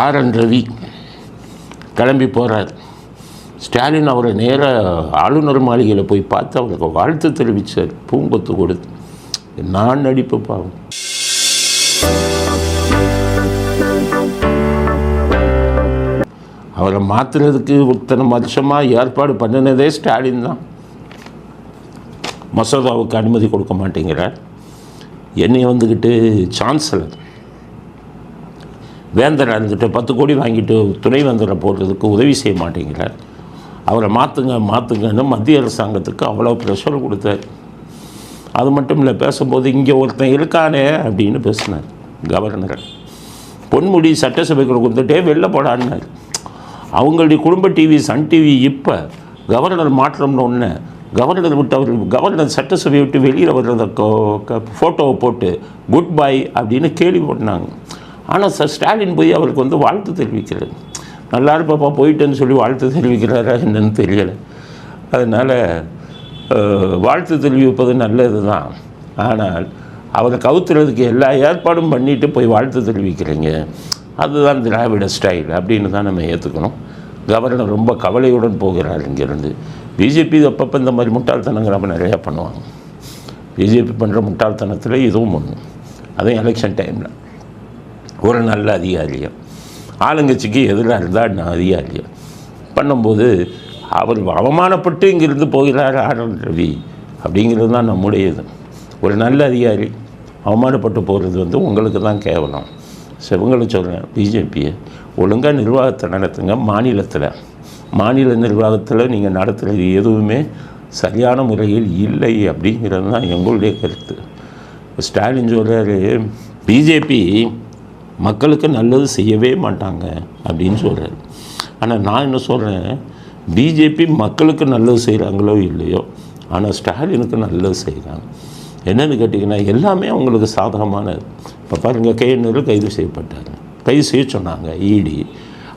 R. N.. Ravi கிளம்பி போகிறார். ஸ்டாலின் அவரை நேராக ஆளுநர் மாளிகையில் போய் பார்த்து அவருக்கு வாழ்த்து தெரிவித்தார், பூங்கொத்து கொடுத்து. நான் நடிப்பு பாவம். அவரை மாற்றுறதுக்கு இத்தனை வருஷமாக ஏற்பாடு பண்ணினதே ஸ்டாலின் தான். மசோதாவுக்கு அனுமதி கொடுக்க மாட்டேங்கிறார். என்னை வந்துக்கிட்டு சான்சலர் வேந்தர் இருந்துட்டு 10 கோடி வாங்கிட்டு துணைவேந்தரை போடுறதுக்கு உதவி செய்ய மாட்டேங்கிறார். அவரை மாற்றுங்கன்னு மத்திய அரசாங்கத்துக்கு அவ்வளோ ப்ரெஷர் கொடுத்தார். அது மட்டும் இல்லை, பேசும்போது இங்கே ஒருத்தன் இருக்கானே அப்படின்னு பேசினார் கவர்னர். பொன்முடி சட்டசபைக்குள்ள கொடுத்துட்டே வெளில போடான்னார். அவங்களுடைய குடும்ப டிவி சன் டிவி இப்போ கவர்னர் மாற்றம்னு ஒன்று கவர்னர் விட்டு கவர்னர் சட்டசபையை விட்டு வெளியில் வர்றத ஃபோட்டோவை போட்டு குட் பை அப்படின்னு கேள்வி போட்டாங்க. ஆனால் ஸ்டாலின் போய் அவருக்கு வாழ்த்து தெரிவிக்கிறார். நல்லா இருப்பாப்பா போயிட்டேன்னு சொல்லி வாழ்த்து தெரிவிக்கிறாரா என்னன்னு தெரியலை. அதனால் வாழ்த்து தெரிவிப்பது நல்லது தான். ஆனால் அவரை கவுத்துறதுக்கு எல்லா ஏற்பாடும் பண்ணிவிட்டு போய் வாழ்த்து தெரிவிக்கிறீங்க, அதுதான் திராவிட ஸ்டைல் அப்படின்னு தான் நம்ம ஏற்றுக்கணும். கவர்னர் ரொம்ப கவலையுடன் போகிறார் இங்கேருந்து. பிஜேபி அப்பப்போ இந்த மாதிரி முட்டாள்தனங்கள் நம்ம நிறையா பண்ணுவாங்க. பிஜேபி பண்ணுற முட்டாள்தனத்தில் இதுவும் ஒன்று. அதுவும் எலெக்ஷன் டைமில் ஒரு நல்ல அதிகாரியம் ஆளுங்கட்சிக்கு எதிராக இருந்தால் நான் அதிகாரியம் பண்ணும்போது அவர் அவமானப்பட்டு இங்கிருந்து போகிறார் ஆர்.என். ரவி அப்படிங்கிறது தான் நம்முடையது. ஒரு நல்ல அதிகாரி அவமானப்பட்டு போகிறது உங்களுக்கு தான் கேவலம். இவங்களும் சொல்கிறேன், பிஜேபியை ஒழுங்காக நிர்வாகத்தை நடத்துங்க. மாநில நிர்வாகத்தில் நீங்கள் நடத்துகிறது எதுவுமே சரியான முறையில் இல்லை அப்படிங்கிறது தான் எங்களுடைய கருத்து. ஸ்டாலின் சொல்கிறாரு, பிஜேபி மக்களுக்கு நல்லது செய்யவே மாட்டாங்க அப்படின்னு சொல்கிறார். ஆனால் நான் என்ன சொல்கிறேன், பிஜேபி மக்களுக்கு நல்லது செய்கிறாங்களோ இல்லையோ, ஆனால் ஸ்டாலினுக்கு நல்லது செய்கிறாங்க. என்னென்னு கேட்டிங்கன்னா எல்லாமே அவங்களுக்கு சாதகமானது. இப்போ பாருங்கள், KN கைது செய்யப்பட்டார். கைது செய்ய சொன்னாங்க இடி.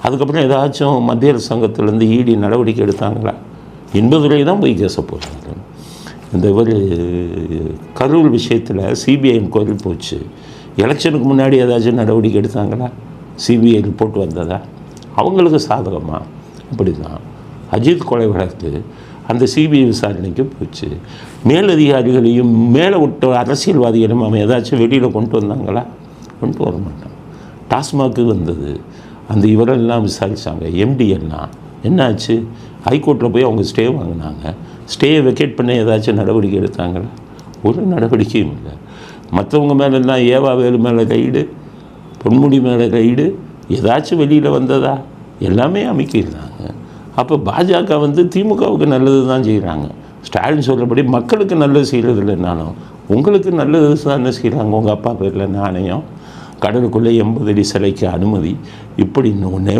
அதுக்கப்புறம் ஏதாச்சும் மத்திய அரசாங்கத்திலேருந்து இடி நடவடிக்கை எடுத்தாங்களா? இன்பதுரை தான் போய் கேச போகிறாங்க. இந்த ஒரு கரூர் விஷயத்தில் சிபிஐ என்கொயரி போச்சு. எலெக்ஷனுக்கு முன்னாடி ஏதாச்சும் நடவடிக்கை எடுத்தாங்களா? சிபிஐ ரிப்போர்ட் வந்ததா? அவங்களுக்கு சாதகமாக அப்படி தான். அஜித் கொலை வழக்கு அந்த சிபிஐ விசாரணைக்கு போச்சு. மேலதிகாரிகளையும் மேலே விட்ட அரசியல்வாதிகளையும் அவன் ஏதாச்சும் வெளியில் கொண்டு வந்தாங்களா? கொண்டு வர மாட்டான். டாஸ்மாக்கு வந்தது, அந்த இவரெல்லாம் விசாரித்தாங்க. MD எல்லாம் என்னாச்சு? ஹைகோர்ட்டில் போய் அவங்க ஸ்டே வாங்கினாங்க. ஸ்டேயை வெக்கேட் பண்ண ஏதாச்சும் நடவடிக்கை எடுத்தாங்களா? ஒரு நடவடிக்கையும் இல்லை. மற்றவங்க மேலெல்லாம் ஏவா வேலு மேலே ரைடு, பொன்முடி மேலே ரைடு, ஏதாச்சும் வெளியில் வந்ததா? எல்லாமே அமைக்கிறாங்க. அப்போ பாஜக திமுகவுக்கு நல்லது தான் செய்கிறாங்க. ஸ்டாலின் சொல்கிறபடி மக்களுக்கு நல்லது செய்கிறது இல்லைனாலும் உங்களுக்கு நல்லது தான் செய்கிறாங்க. உங்கள் அப்பா பேரில் நாணயம், கடலுக்குள்ளே 80 அடி சிலைக்கு அனுமதி, இப்படி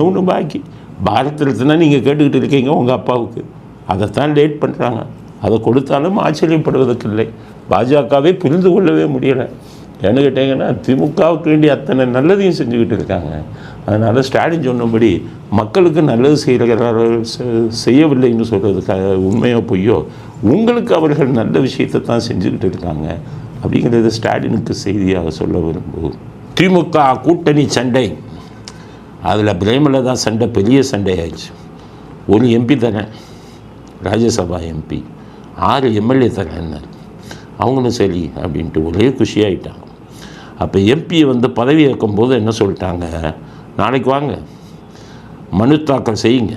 ஒன்று பாக்கி பாரத் ரத்னா நீங்கள் கேட்டுக்கிட்டு இருக்கீங்க உங்கள் அப்பாவுக்கு. அதைத்தான் லேட் பண்ணுறாங்க. அதை கொடுத்தாலும் ஆச்சரியப்படுவதற்கு இல்லை. பாஜகவே புரிந்து கொள்ளவே முடியலை. என்ன கேட்டிங்கன்னா திமுகவுக்கு வேண்டிய அத்தனை நல்லதையும் செஞ்சுக்கிட்டு இருக்காங்க. அதனால் ஸ்டாலின் சொன்னபடி மக்களுக்கு நல்லது செய்யவில்லைன்னு சொல்கிறதுக்காக உண்மையோ பொய்யோ, உங்களுக்கு அவர்கள் நல்ல விஷயத்தை தான் செஞ்சுக்கிட்டு இருக்காங்க அப்படிங்கிறது ஸ்டாலினுக்கு செய்தியாக சொல்ல விரும்புவோம். திமுக கூட்டணி சண்டை, அதில் பிரேமலதா சண்டை பெரிய சண்டை ஆயிடுச்சு. ஒரு MP தரேன், ராஜ்யசபா MP, 6 MLA தரேன்னார். அவங்களும் சரி அப்படின்ட்டு ஒரே குஷியாகிட்டாங்க. அப்போ MP பதவி ஏற்கும்போது என்ன சொல்லிட்டாங்க, நாளைக்கு வாங்க மனு தாக்கல் செய்யுங்க.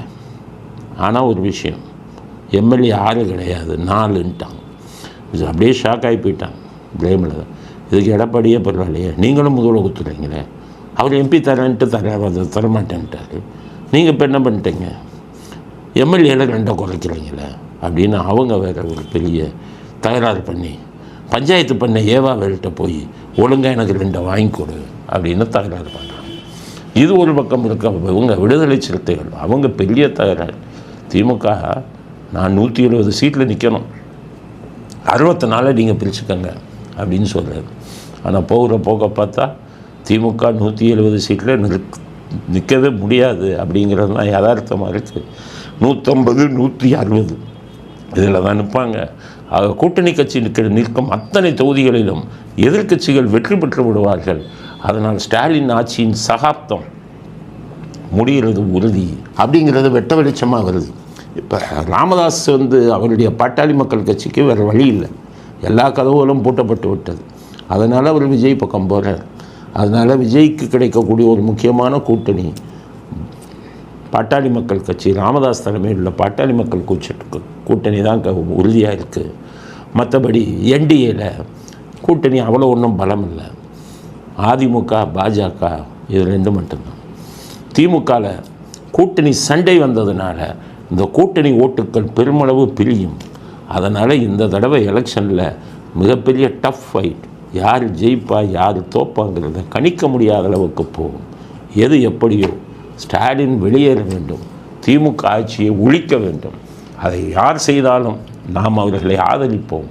ஆனால் ஒரு விஷயம், MLA 6 கிடையாது 4ன்ட்டாங்க. இது அப்படியே ஷாக் ஆகி போயிட்டாங்க பிரேமலதா. இதுக்கு எடப்பாடியே பரவாயில்லையே, நீங்களும் முதல்ல ஒத்துறீங்களே, அவர் MP தரேன்ட்டு தரமாட்டேன்ட்டார். நீங்கள் இப்போ என்ன பண்ணிட்டீங்க, MLAல 2 குறைக்கிறீங்களே அப்படின்னு அவங்க வேறு ஒரு பெரிய தகராறு பண்ணி பஞ்சாயத்து பண்ண ஏவா வேல்கிட்ட போய் ஒழுங்காக எனக்கு 2 வாங்கி கொடு அப்படின்னு தகராறு பண்ணுறாங்க. இது ஒரு பக்கம் இருக்க. இவங்க விடுதலை சிறுத்தைகள் அவங்க பெரிய தகராறு. திமுக நான் 170 சீட்டில் நிற்கணும், 64 நீங்கள் பிரிச்சுக்கங்க அப்படின்னு சொல்கிறாரு. ஆனால் போகிற போக பார்த்தா திமுக 170 சீட்டில் நிற்கவே முடியாது அப்படிங்கிறது தான் யதார்த்தமாக இருக்குது. 150 160 இதில் தான் நிற்பாங்க. கூட்டணி கட்சி நிற்கும் அத்தனை தொகுதிகளிலும் எதிர்க்கட்சிகள் வெற்றி பெற்று விடுவார்கள். அதனால் ஸ்டாலின் ஆட்சியின் சகாப்தம் முடிகிறது உறுதி அப்படிங்கிறது வெட்ட வெளிச்சமாக வருது. இப்போ ராமதாஸ் அவருடைய பாட்டாளி மக்கள் கட்சிக்கு வேறு வழி இல்லை, எல்லா கதவுகளும் பூட்டப்பட்டு விட்டது. அதனால் அவர் விஜய் பக்கம் போகிறார். அதனால் விஜய்க்கு கிடைக்கக்கூடிய ஒரு முக்கியமான கூட்டணி பாட்டாளி மக்கள் கட்சி, ராமதாஸ் தலைமையில் உள்ள பாட்டாளி மக்கள் கூட்டணி தான் உறுதியாக இருக்குது. மற்றபடி என்டிஏல கூட்டணி அவ்வளோ ஒன்றும் பலம் இல்லை. அதிமுக பாஜக இது ரெண்டு மட்டும்தான். திமுகவில் கூட்டணி சண்டை வந்ததுனால இந்த கூட்டணி ஓட்டுக்கள் பெருமளவு பிரியும். அதனால் இந்த தடவை எலெக்ஷனில் மிகப்பெரிய டஃப் ஃபைட், யார் ஜெயிப்பா யார் தோப்பாங்கிறத கணிக்க முடியாத அளவுக்கு போகும். எது எப்படியோ ஸ்டாலின் வெளியேற வேண்டும், திமுக ஆட்சியை ஒழிக்க வேண்டும். அதை யார் செய்தாலும் நாம் அவர்களை ஆதரிப்போம்.